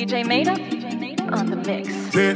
DJ Meda on the mix. Dès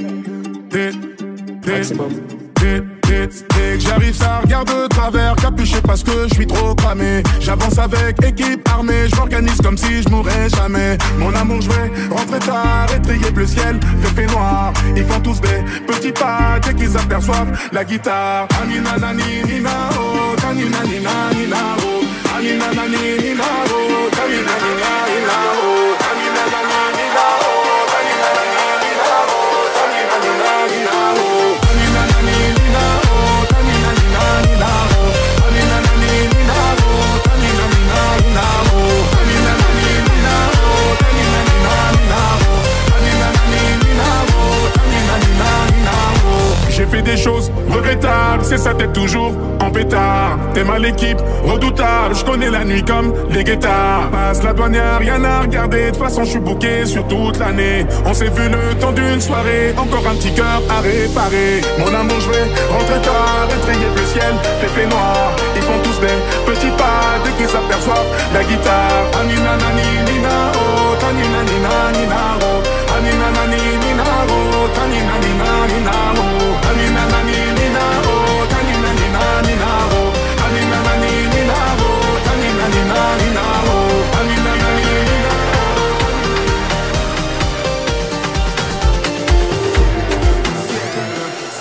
que j'arrive, ça regarde de travers, capuché parce que je suis trop cramé. J'avance avec équipe armée, je m'organise comme si je mourrais jamais. Mon amour, je vais rentrer tard, étrier bleu ciel, fait noir. Ils font tous des petits pas dès qu'ils aperçoivent la guitare. Anina nani nina oh, tanina nina nina oh, anina nani nina oh, tanina nina nina oh, anina nani nina oh, tanina nina nina oh, tanina nina nina oh, anina nani nina oh, tanina nina nina oh, anina nani nina oh, tanina nina nina oh, anina nani nina oh, tanina nina nina oh, anina nani nina oh, tanina nina nina oh. J'ai fait des choses regrettables, c'est sa tête toujours en pétard. T'es mal l'équipe, redoutable, je connais la nuit comme les guettards. Passe la douane, y'a rien à regarder, de toute façon je suis booké sur toute l'année. On s'est vu le temps d'une soirée, encore un petit cœur à réparer. Mon amour, je vais rentrer tard, étrier le ciel, fait noir. Ils font tous des petits pas dès qu'ils s'aperçoivent la guitare. Anina nani nina oh, tanina nina nina oh, anina nani nina oh, tanina nina nina oh, anina nani nina oh, tanina nina nina oh, anina nani nina oh, tanina nina nina oh, anina nani nina.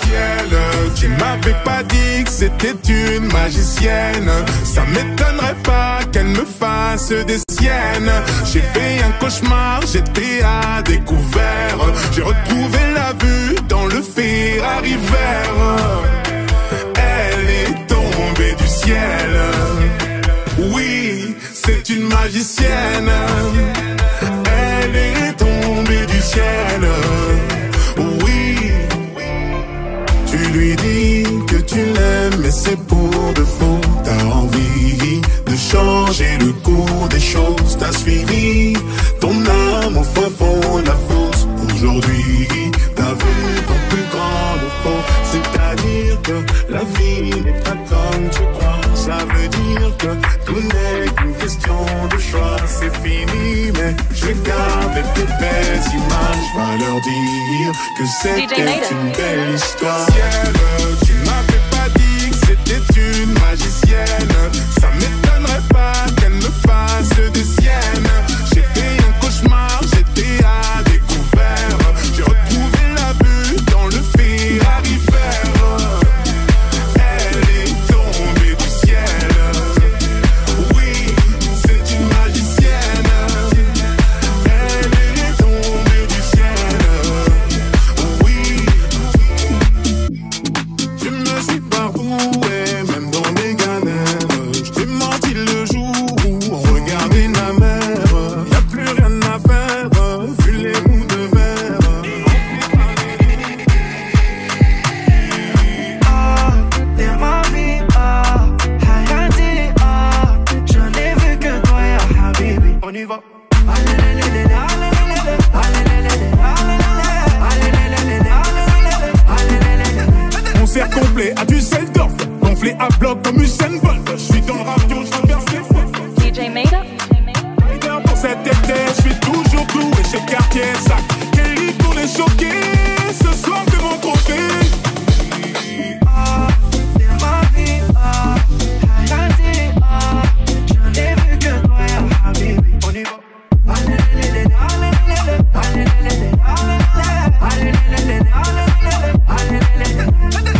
Ciel, tu m'avais pas dit que c'était une magicienne. Ça m'étonnerait pas qu'elle me fasse des siennes. J'ai fait un cauchemar, j'étais à découvert. J'ai retrouvé la vue dans le Ferrari vert. Elle est tombée du ciel. Oui, c'est une magicienne. Elle est tombée du ciel. Oui, tu lui dis que tu l'aimes, mais c'est pour de faux. T'as envie de changer le cours des choses. T'as suivi ton âme au fin fond de la fosse. Aujourd'hui, t'as vu ton plus grand défaut. C'est-à-dire que la vie n'est pas comme tu crois. Ça veut dire que tout n'est qu'une question de choix. C'est fini, mais je garde tes belles images. Va leur dire que c'était une belle histoire. Ciel, tu m'avais pas dit que c'était une magicienne. Ça m'étonnerait pas qu'elle me fasse des siennes. J'ai fait un cauchemar, j'étais à découvert. J'ai retrouvé la vue dans le Ferrari vert. Elle est tombée du ciel. Oui, c'est une magicienne. Elle est tombée du ciel. Oui, je me suis parvoué, même dans mes galères. Je t'ai menti le jour où on regardait ma mère. Y'a plus rien à faire, vu les bouts de verre. T'es ma vie, Hayati, je n'ai vu que toi, ya Habibi. On y va. Concert complet à Düsseldorf, gonflé à bloc comme Usain Bolt. Je suis dans le radio, je traverse les fois. DJ Meda. Pour cet été, je suis toujours cloué chez Cartier Sac. Kelly pour les choquer, ce soir c'est mon trophée. T'es ma vie, Hayati, je n'ai vu que toi, ya Habibi. On y va.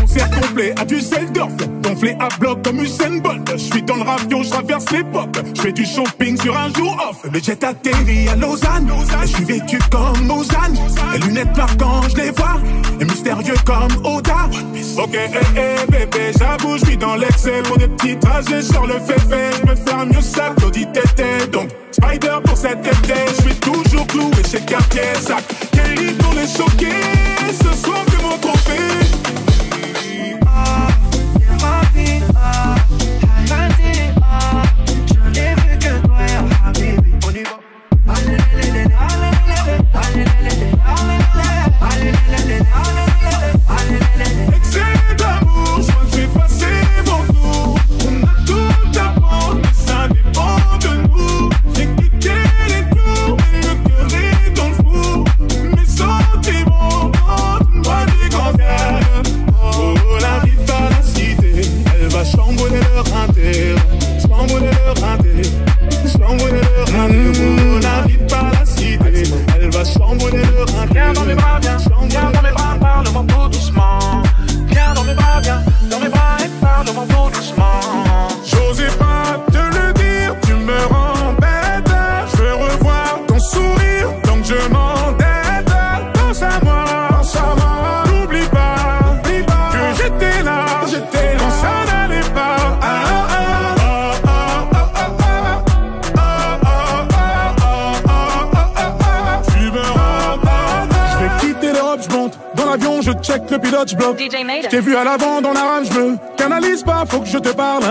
Concert complet à Düsseldorf, gonflé à bloc comme Usain Bolt. Je suis dans le avion, je traverse l'époque. Je fais du shopping sur un jour off. Le jet atterrit à Lausanne. Et je suis vêtu comme Lausanne. Les lunettes noires quand je les vois. Et mystérieux comme Oda. Ok, bébé, j'avoue, je suis dans l'excès. Pour des petits trajets sur le féfé. Je peux faire mieux ça, Claudie Tété. Donc, Spider pour cet été. Je suis toujours cloué chez Cartier Sac. Kelly pour les choquer. Ce soir, c'est mon trophée. Ma vie, Hayati, je n'ai vu que toi, ya Habibi. On y va. Excès d'amour, je crois que j'ai passé mon tour. On a tout à prendre, mais ça dépend de nous. J'ai quitté les tours et le cœur est dans le four. check le pilote, j'bloque. DJ Nate. T'ai vu à l'avant dans la rame, j'me canalise pas, faut que je te parle.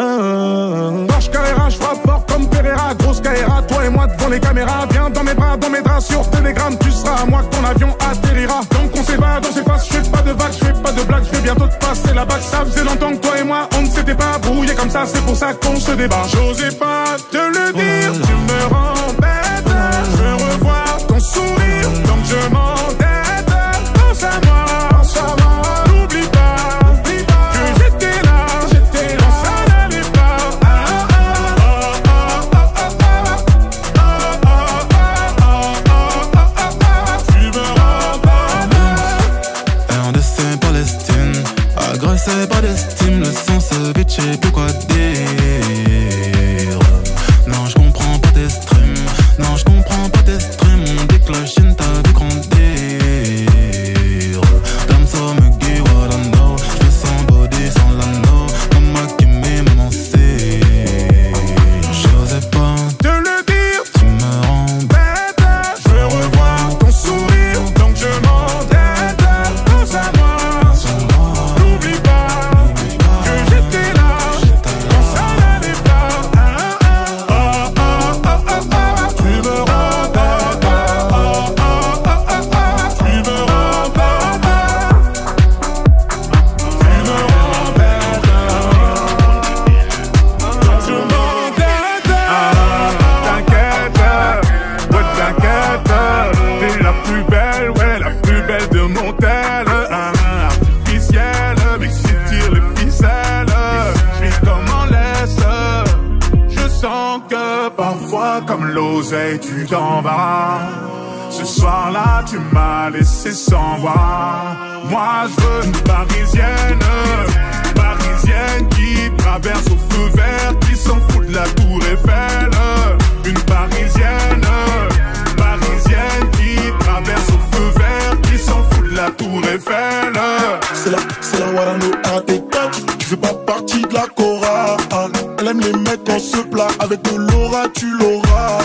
Marche Carrera, j'frappe fort comme Pereira. Grosse Carrera, toi et moi devant les caméras. Viens dans mes draps sur Telegram. Tu seras à moi que ton avion atterrira. Donc on s'évade, on s'efface, j'fais pas de vagues, j'fais pas de blagues. J'vais bientôt te passer la bague. Ça faisait longtemps que toi et moi on ne s'était pas brouillé comme ça. C'est pour ça qu'on se débat. J'osais pas te le dire, tu me rends bête. Je veux revoir ton sourire, donc je m'entête. Pense à moi, n'oublie pas que j'étais là quand ça n'allait pas. Tu me rends bête. RDC Palestine, agressé par l'estime, le sang se vide, j'sais plus quoi dire. Non, je comprends pas tes streams, non, je comprends pas tes streams. On dit que la Chine t'a vu grandir. Comme ça me guide, what I know. J'fais sans body, sans l'anneau. Comme moi qui m'aime m'émancer. J'osais pas te le dire, tu me rends bête. Je veux revoir ton sourire, donc je m'entête. Pense à moi, n'oublie pas que j'étais là quand ça n'allait pas. Tu me rends bête. Tu me rends bête. Tu me rends bête. Je m'entête. T'inquiète, ouais t'inquiète. T'es la plus belle, ouais la plus belle de mon tel. Artificielle, mais qui tire les ficelles. J'vis comme en laisse. Je sens que parfois comme l'oseille tu t'en vas. Ce soir-là tu m'as laissé sans voix. Moi je veux une parisienne. Parisienne qui traverse au feu vert, qui s'en fout de la tour Eiffel. Une parisienne. Parisienne qui traverse au feu vert, qui s'en fout de la tour Eiffel. C'est la Warano AT4. Tu fais pas partie de la chorale. Elle aime les mecs en ce plat. Avec de l'aura, tu l'auras.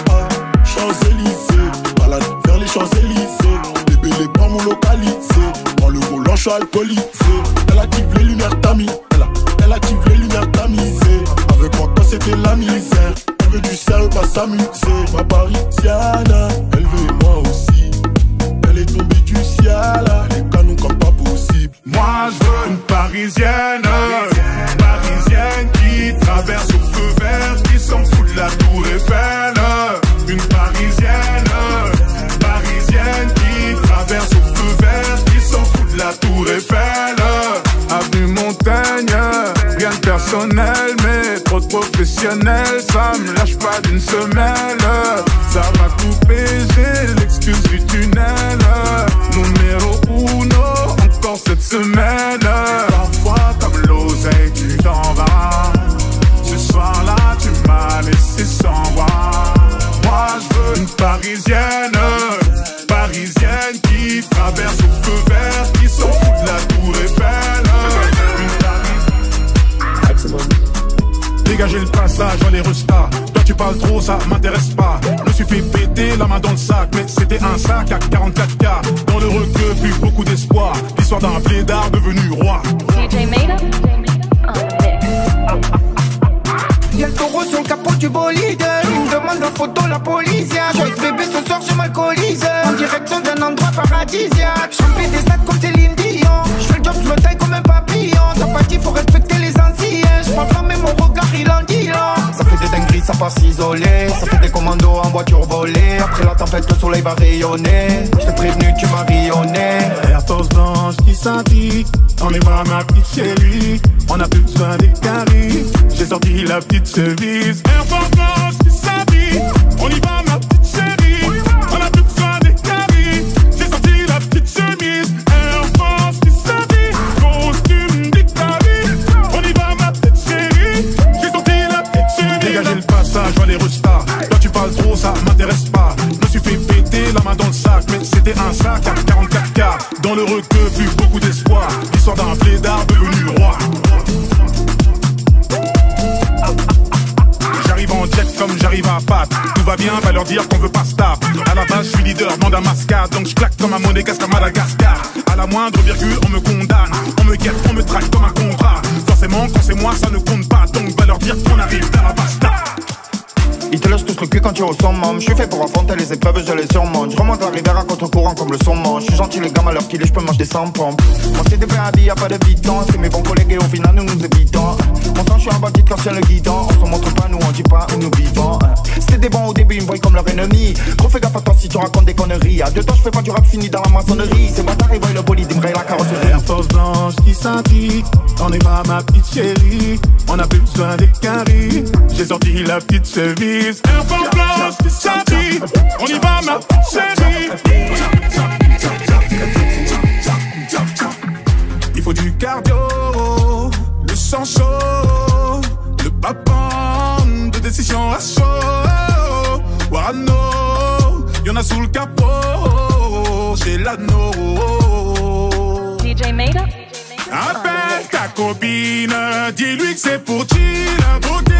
Champs-Élysées, balade vers les Champs-Élysées. Bébé, les bras m'ont localisé. Dans le volant, je suis alcoolisé. Elle active les lumières tamies. Elle active les lumières tamisées. Avec moi, quand c'était la misère. Elle veut du sérieux, pas s'amuser. Ma parisienne, elle veut moi aussi. Elle est tombée du ciel. Elle est canon comme pas possible. Moi je veux une parisienne. Parisienne qui traverse au feu vert, qui s'en fout de la tour Eiffel. Une parisienne. Parisienne qui traverse au feu vert, qui s'en fout de la tour Eiffel. Avenue Montaigne, rien de personnel, mais trop de professionnel. Ça me lâche pas d'une semelle. Ça va couper, j'ai l'excuse du tunnel. Numéro uno, encore cette semaine. Parfois comme l'oseille tu t'en vas. Ce soir-là tu m'as laissé sans voix. Moi je veux une parisienne. Parisienne qui traverse au feu vert, qui s'en fout de la tour Eiffel. Une parisienne. Dégagez le passage, les restas. Toi tu parles trop, ça m'intéresse pas. Je me suis fait péter la main dans le sac, mais c'était un sac à 44K. Dans le requeu, plus beaucoup d'espoir. L'histoire d'un blédard devenu roi. DJ Nate on the mix. Y'a le taureau sur le capot du bolide. Il me demande en photo la police. Je vais bébé ce soir, je m'alcoolise. En direction d'un endroit paradisiaque. Je fais des stats comme Céline Dion. Je fais le job, je me taille comme un papillon. T'as pas dit, faut respecter les anciens. Je prends pas, mais mon regard il en dit long. Ça fait des dingueries, ça passe isolé. Ça fait des commandos en voiture volée. Après la tempête, le soleil va rayonner. Je t'ai prévenu, tu m'as rayonné. Air Force blanche qui s'indique. On est pas ma petite chérie. On a plus besoin des caries. J'ai sorti la petite cerise. Air Force blanche qui s'habille. On y va ma petite chérie. On a plus besoin des caries. J'ai sorti la petite chemise. Air Force qui s'habille. Costume d'Italie. On y va ma petite chérie. J'ai sorti la petite chemise. Dégagez le passage, vois les restas. Toi tu parles trop, ça m'intéresse pas. Je me suis fait péter la main dans le sac, mais c'était un sac à 44K. Dans le requeu, plus beaucoup d'espoir. L'histoire d'un blédard devenu roi. J'arrive en jet comme j'arrive à patte. Tout va bien, va leur dire qu'on veut pas se taper. À la base, je suis leader, bande à mascade. Donc je claque comme un monégasque à Madagascar. À la moindre virgule, on me condamne. moi ça ne compte pas, donc va leur dire qu'on arrive dans la basta. Ils te lâchent tous le cul quand tu es au summum. Je suis fait pour affronter les épreuves, je les surmonte. Je remonte la rivière à contre-courant comme le saumon. Je suis gentil les gars, à l'heure qu'il est, je peux manger sans pompe. Mon CDP a dit y'a pas de bidon. C'est mes bons collègues et au final nous nous évitons. Mon sang, je suis un bandit quand c'est le guidon. On se montre pas, nous on dit pas où nous vivons. C'était des bons au début, ils me voient comme leur ennemi. Gros fais gaffe à toi si tu racontes des conneries. À deux temps je fais pas du rap fini dans la maçonnerie. Ces bâtards ils voient le bolide, ils me rayent la carrosserie. Air Force blanche qui scintille. On est pas ma petite chérie. On a plus besoin des caries. J'ai sorti la petite chemise. Air Force blanche qui scintille. On y va ma petite chérie. Il faut du cardio, le sang chaud, le papin de décision à chaud. Warano, y'en a sous le capot, j'ai l'anneau. DJ Meda. Appelle ta copine, dis-lui que c'est pour chill. Beauté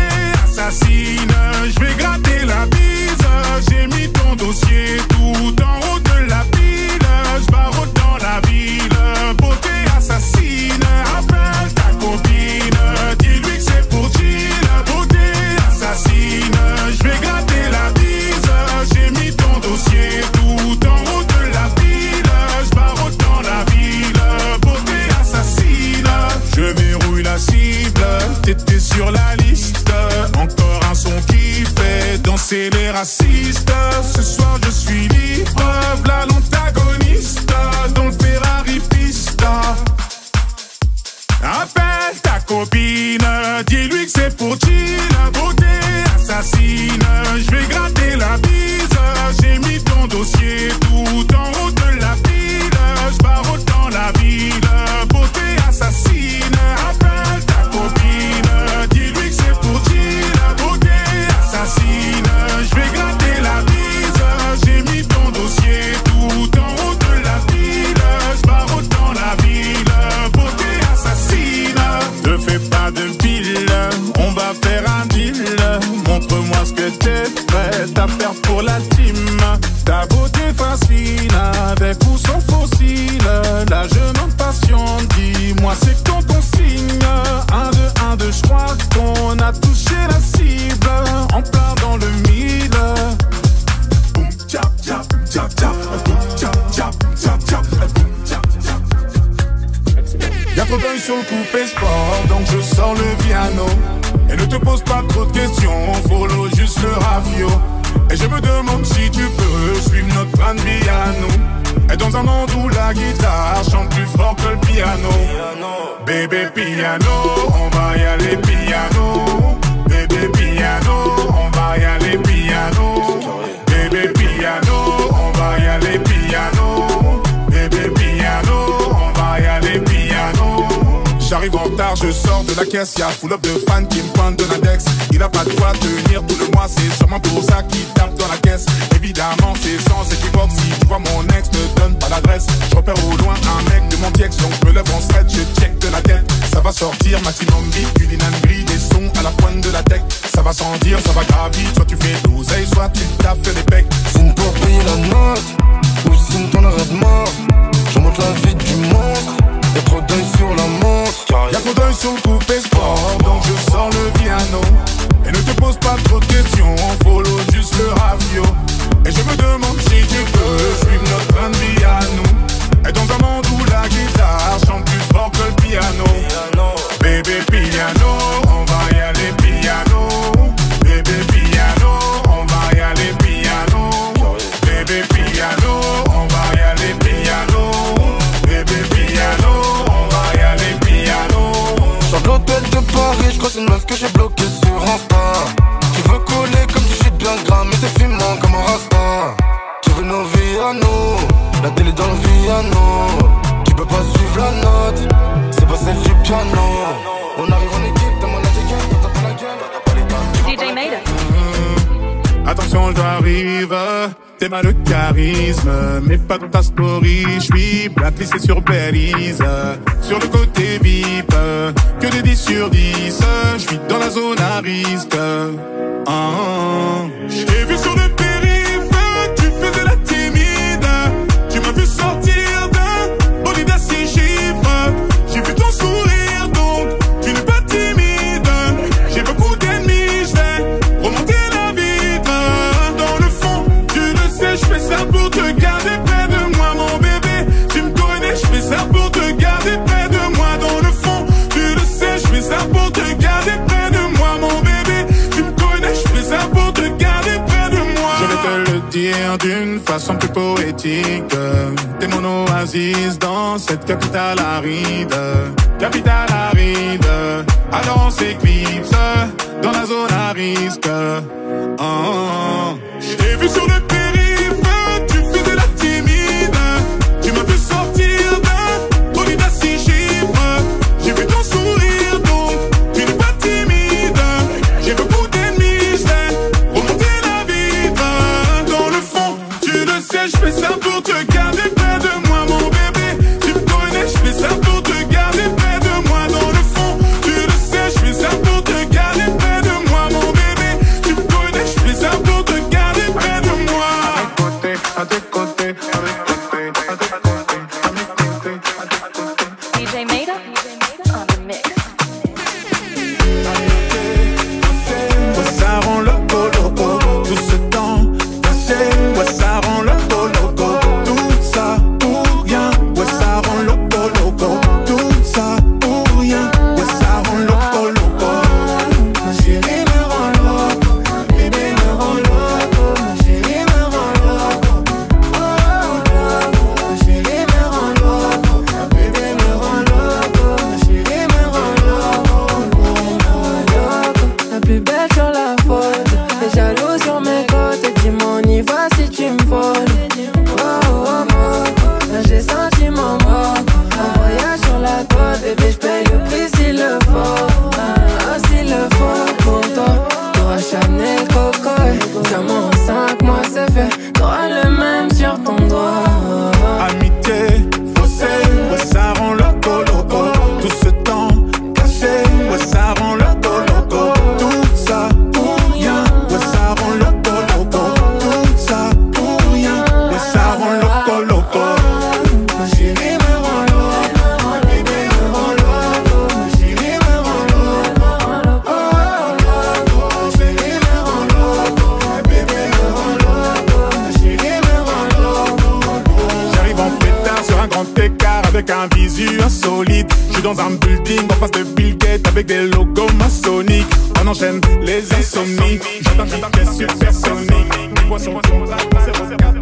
assassine, je vais gratter la bise. J'ai mis ton dossier tout en haut de la pile. Je barre dans la ville, beauté assassine. Appelle ta copine, dis-lui que c'est pour chill. Beauté assassine, je vais gratter la bise. J'ai mis ton dossier tout en haut de la pile. Je barre dans la ville, beauté assassine. Je verrouille la cible, t'étais sur la liste. Encore un son qui fait danser les racistes. Ce soir je suis libre, v'là l'antagoniste dans le Ferrari pista. Appelle ta copine, dis-lui que c'est pour chill. Beauté assassine, je vais gratter la bise. J'ai mis ton dossier tout en haut de la pile. Je barre dans la ville, beauté assassine. Appelle ta copine, dis-lui que c'est pour chill. Beauté assassine, je vais gratter la bise. J'ai mis ton dossier tout en haut de la pile. Je barre dans la ville, beauté assassine. Ne fais pas de pile, on va faire un deal. Montre-moi ce que t'es prête à faire pour la team. Ta beauté fascine, avec ou sans fossile. La jeune passion, dis-moi c'est quand on signe. 1, 2, 1, 2, je crois qu'on a touché la cible. En plein dans le mille. Boum, tchap, tchap, tchap, tchap. Boum, tchap, tchap, tchap, tchap. Boum, tchap, tchap. Y'a trop d'œil sur le coupé sport, donc je sors le piano. Et ne te pose pas trop de questions, follow juste le rafio. Et je me demande si tu peux suivre notre train de vie à nous. Et dans un monde où la guitare chante plus fort que le piano. Bébé piano, on va y aller piano. Bébé piano, on va y aller piano. Bébé piano, on va y aller piano. Bébé piano, on va y aller piano. J'arrive en retard, je sors de la caisse, y'a full up de fans qui me pointent de l'index. Il a pas de quoi tenir tout le mois, c'est sûrement pour ça qu'il tape dans la caisse. Évidemment, c'est sans équivoque, si tu vois mon ex, ne donne pas l'adresse. Je repère au loin un mec de mon tiex, donc je me lève en stretch, je check de la tête. Ça va sortir, maximum vite, du linannerie, des sons à la pointe de la tech. Ça va sans dire, ça va gravir, soit tu fais l'oseille, soit tu tapes les pecs. Signe pour payer la note, ou signe ton arrêt de mort. Je monte la vie du monstre. Y'a trop d'œil sur la montre. Y'a trop d'œil sur le coupé sport, donc je sors le piano. Et ne te pose pas trop de questions, follow juste le rafio. Et je me demande si tu peux suivre notre train de vie à nous. Et dans un monde où la guitare chante plus fort que le piano. Bébé piano, on va y aller piano. Bébé piano, on va y aller piano. Bébé piano, on va y aller piano. Bébé piano, on va y aller piano. Sur l'hôtel de Paris, je crois c'est une meuf que j'ai bloquée sur Insta. Tu veux coller comme tu jettes bien gras, mais t'es fumant comme un rasta. Tu veux nos vies à nous, la télé dans le piano. Tu peux pas suivre la note, c'est pas celle du piano. On arrive en équipe, t'as mon étiquette, t'as pas la gueule. DJ Meda. Attention, j'arrive, t'es mal le charisme, mais pas de ta story, j'suis blacklissé sur Belize. Sur le côté VIP, que des 10 sur 10, j'suis dans la zone à risque. J'ai vu sur le périph', tu faisais la timide. Tu m'as vu sortir d'un bolide à 6 chiffres. J'ai vu ton sourire, donc tu n'es pas timide. garder près de moi, mon bébé. Tu me connais, je fais ça pour te garder près de moi. Dans le fond, tu le sais, je fais ça pour te garder près de moi, mon bébé. Tu me connais, je fais ça pour te garder près de moi. Je vais te le dire d'une façon plus poétique. T'es mon oasis dans cette capitale aride. Capitale aride. Alors on s'éclipse dans la zone à risque. Oh, oh. Je t'ai vu sur le périph', tu faisais la timide. Tu m'as fait sortir d'un bolide à 6 chiffres. J'ai vu ton sourire, donc tu n'es pas timide. J'ai beaucoup d'ennemis, je vais remonter la vitre. Dans le fond, tu le sais, je fais ça pour te garder près de moi, mon bébé. Tu me connais, je fais ça pour te garder près de moi. Dans le fond, tu le sais, je fais ça pour te garder près de moi, mon bébé. Tu me connais, je fais ça pour te garder près de moi. À tes côtés, à tes côtés, à tes côtés, à tes côtés, à tes côtés. DJ Meda on the mix. Ouais, ça rend loco, loco. Tout ce temps passé, ouais, ça rend loco, loco. Tout ça pour rien, ouais, ça rend loco, loco. Tout ça pour rien, ouais, ça rend loco, loco. Ma chérie me rend loco, bébé me rend loco. Ma chérie me rend loco, oh loco. Ma chérie me rend loco, bébé me rend loco. Ma chérie me rend loco, la plus belle sur la photo. T'es jaloux sur mes côtes, dis-moi on y va si tu me voles. Oh oh oh, là j'ai senti mon mort. Un voyage sur la côte, bébé j'paye le prix s'il le faut. Ah s'il le faut pour toi. T'auras Chanel Coco, diamant en 5 mois c'est fait. T'auras le même sur ton doigt. Amitié, faussée, ouais, ça rend loco, loco. Tout ce temps caché, ouais, ça rend loco, loco. Tout ça pour rien, ouais, ça rend loco, loco. Tout ça pour rien, ouais, ça rend loco, loco. Ma chérie me rend loco, mon bébé me rend loco. Ma chérie me rend loco, oh loco. Ma chérie me rend loco, mon bébé me rend loco. Ma chérie me rend loco. J'arrive en pétard sur un grand écart avec un visu insolite. Je suis dans un building en face de Bill Gates avec des logos maçonniques. On enchaîne les insomnies. J'entends une vitesse supersonique. Les poissons tombent, on se regarde,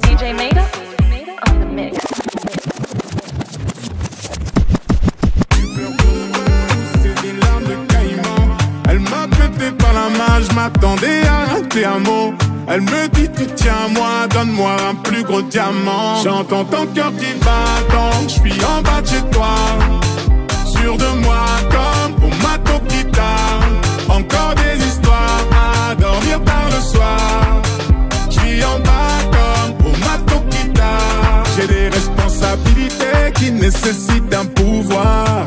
DJ Meda on the mix. c'est des larmes de caïman. Elle m'a pété par la main, je m'attendais à rater un mot. Elle me dit tu tiens à moi, donne-moi un plus gros diamant. J'entends ton cœur qui bat, donc je suis en bas de chez toi. Sûr de moi comme au mato guitare. Encore des histoires à dormir tard le soir. Je suis en bas comme au mato guitare. J'ai des responsabilités qui nécessitent un pouvoir.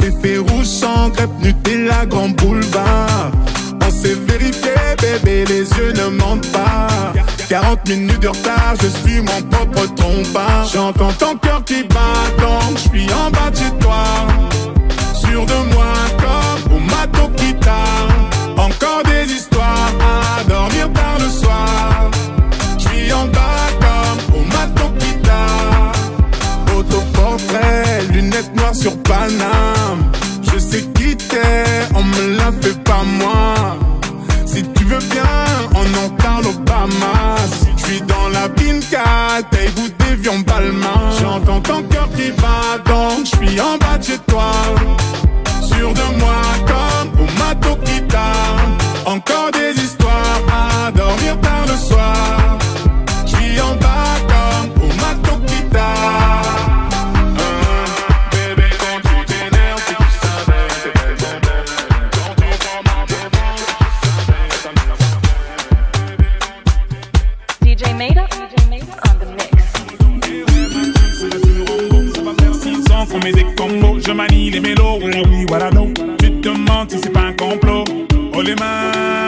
Féfé rouge sans crêpe, Nutella, grand boulevard. On s'est vérifié, bébé, les yeux ne mentent pas. 40 minutes de retard, je suis mon propre trompeur. J'entends ton cœur qui bat, donc je suis en bas de chez toi. Sûr de moi comme au mato guitare. Encore des histoires à dormir tard le soir. Je suis en bas comme au mato guitare. Autoportrait, lunettes noires sur Paname. Je sais qui t'es, on me la fait pas moi. Si tu veux bien, on en parle au Bahamas. Je suis dans la Binka, t'es goût d'évion Balmain. J'entends ton cœur qui bat, donc je suis en bas de chez toi. Sûr de moi comme au mato guitare. Encore des histoires à dormir tard le soir. Je suis en bas comme au mato guitare. Bébé, quand tu t'énerves, si tu savais, c'est belle ton belle. Quand tu prends ma revanche, DJ Meda on the mix. Ça va faire 6 ans qu'on met des combos. Je manie les mélos, oui, voilà, non. Tu te demandes si c'est pas un complot. Oh les mains,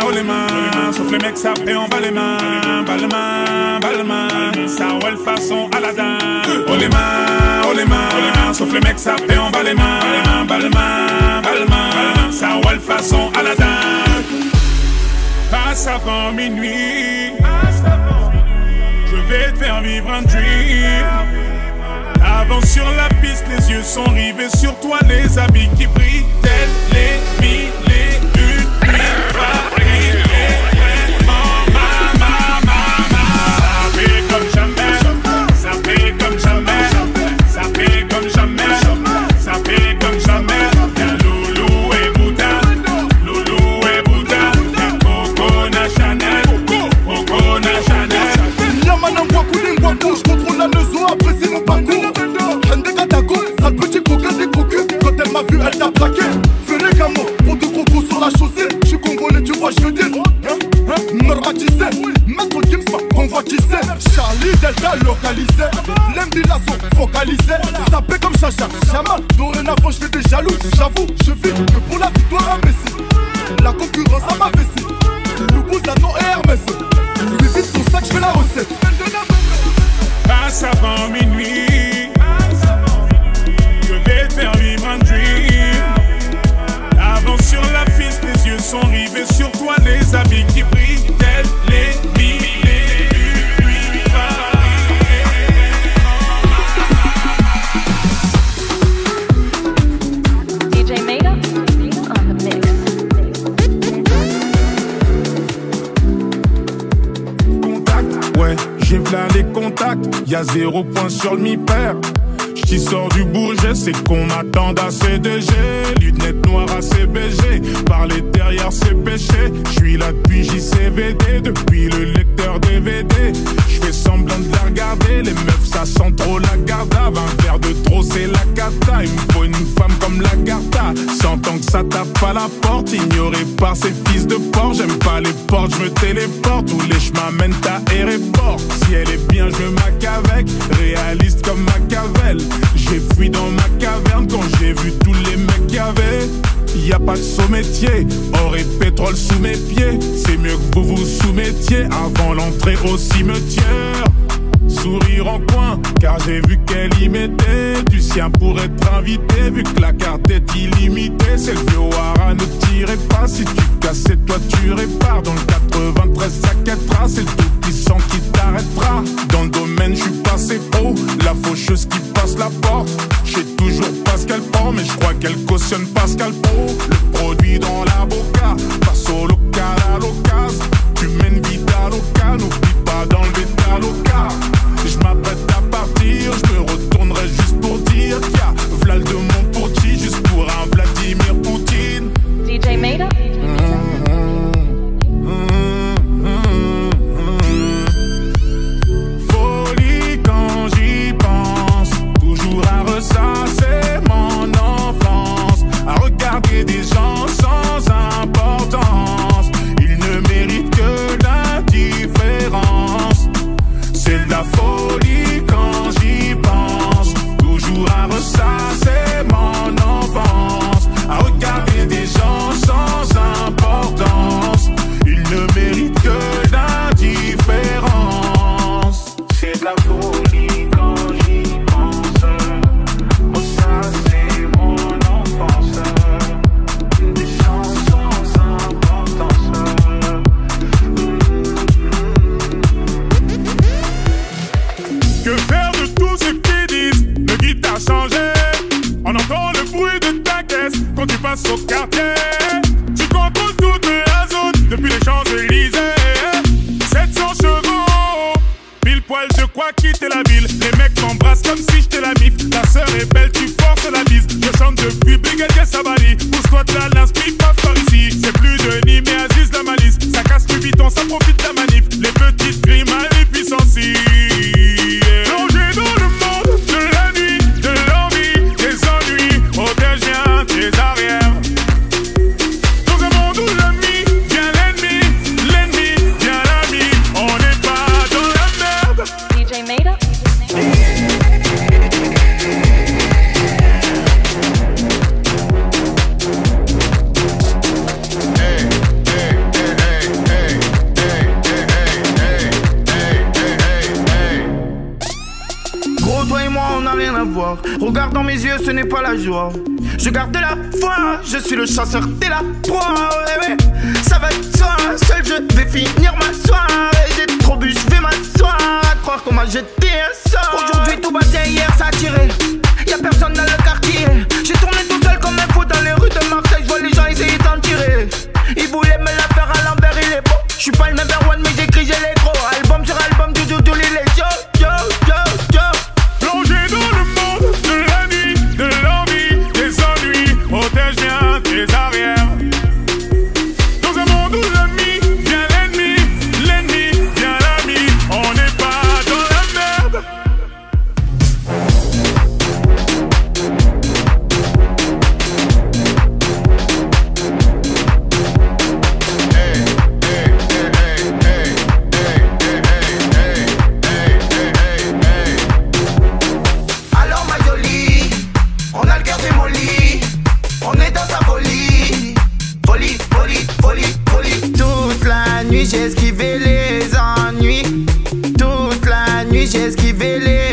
sauf les mecs ça fait en bas les mains. Bas les mains, ça roule façon Aladdin. Oh les mains, sauf les mecs ça fait en bas les mains. Bas les mains, ça roule façon Aladdin. Passe avant minuit, je vais te faire vivre un dream. Avance sur la piste, les yeux sont rivés sur toi, les habits qui brillent, tels les mille et une nuits. Paris est vraiment ça fait comme jamais, ça fait comme jamais, ça fait comme jamais, ça fait comme jamais. Y'a Loulou et Bouddha, Loulou et Bouddha, y'a Coco Chanel, Coco Chanel. Y'a maintenant quoi couler, quoi couche, contrôle la leçon, apprécie mon parcours. Hende Katako, sale petit coquin des cocus. Quand elle m'a vu, elle t'a plaqué. Fais les gamins, pour deux crocos sur la chaussée. J'suis congolais, tu vois, j'veux dire. Meura qui sait, Maître Gims, on voit qui c'est. Charlie Delta localisé, l'Mbila sont focalisés. Sapé comme Chacha, Chaman. Dorénavant, j'fais des jaloux, j'avoue, je vis que pour la victoire à Messi. La concurrence à ma vessie. Le Bouzano et Hermès. Lui vite ton sac, j'fais la recette. Passe avant minuit, je vais te faire vivre un dream. Avance sur la piste, les yeux sont rivés sur toi, les habits qui brillent, tels les mille et une nuits. DJ Meda on the mix. Contact, ouais, j'ai v'là les contacts, y'a 0 point sur le mi-pair. J't'y sors du Bourget, c'est qu'on m'attend à CDG. Lunettes noires à CBG, parler derrière c'est péché. J'suis là depuis JCVD, depuis le lecteur DVD. J'fais semblant de la regarder, les meufs ça sent trop la garda. 20 verres de trop c'est la cata, il me faut une femme comme la Garta. S'entend que ça tape à la porte, ignoré par ces fils de porc. J'aime pas les portes, j'me téléporte, tous les chemins mènent à aéroport. Si elle est bien, je me maque avec, réaliste comme Machiavel. J'ai fui dans ma caverne quand j'ai vu tous les mecs qu'il y avait. Y a pas de saut métier, or et pétrole sous mes pieds. C'est mieux que vous vous soumettiez avant l'entrée au cimetière. Sourire en coin, car j'ai vu qu'elle y mettait du sien pour être invité. Vu que la carte est illimitée, c'est le vieux Wara, ne tirez pas. Si tu casses, toi tu répares. Dans le 93, ça quêtera, c'est le tout puissant qui t'arrêtera. Dans le domaine, je suis passé pro, la faucheuse qui passe la porte. J'sais toujours pas ce qu'elle prend, mais je crois qu'elle cautionne Pascal Pro. Le produit dans la boca, passe au local à l'occasion. Tu mènes vite à local, n'oublie pas d'enlever ta loca. Je m'apprête à partir, je me retournerai juste pour dire qu'il y a Vlal de mon Porti, juste pour un Vladimir Poutine. DJ Meda. Folie quand j'y pense, toujours à ressasser mon enfance, à regarder des gens sans importance. Ils ne méritent que l'indifférence. C'est de la folie quand j'y pense, toujours à ressasser mon enfance, à regarder des gens sans importance. Ils ne méritent que l'indifférence. C'est de la folie quand j'y pense, ressasser mon enfance, des gens sans importance. Que faire de tous ceux qui disent le guide a changé? On entend le bruit de ta caisse quand tu passes au quartier. Tu contrôles toute la zone depuis les Champs-Élysées. 700 chevaux, pile poil de quoi quitter la ville. Les mecs m'embrassent comme si j'étais la mif. Ta sœur est belle, tu forces la bise. Je chante depuis Brigadier Sabali. Pousse-toi de la l'inspi, passe par ici. C'est plus de Nîmes et Aziz la malice. Ça casse le biton, ça profite de la manif. Les petites grimes à les puissances. Plongé dans le monde de la nuit, de l'envie, des ennuis, protégien tes arrières. Dans un monde où l'ami vient l'ennemi, l'ennemi vient l'ami. On n'est pas dans la merde. DJ Meda. rien à voir. Regarde dans mes yeux, ce n'est pas la joie. Je garde la foi, je suis le chasseur, t'es la proie. Ouais, ouais. Ça va de soi, seul je vais finir ma soirée. J'ai trop bu, je vais m'asseoir. À croire qu'on m'a jeté un sort. Aujourd'hui tout va bien, hier ça a tiré. Y'a personne dans le quartier. J'ai tourné tout seul comme un fou dans les rues de Marseille. Je vois les gens essayer d'en tirer. Ils voulaient me la faire à l'envers, il est beau. J'suis pas le number one mais j'écris, j'ai les gros. Album sur album, tout les yo, yo, yo, yo. Plongé dans le monde de la nuit, de l'envie, des ennuis. Protège bien tes arrières. Dans un monde où l'ami vient l'ennemi vient l'ami. On n'est pas dans la merde. Alors ma jolie, on a le cœur démoli. On est dans sa folie. Folie, folie, folie, folie. Toute la nuit j'ai esquivé les ennuis. Toute la nuit j'ai esquivé les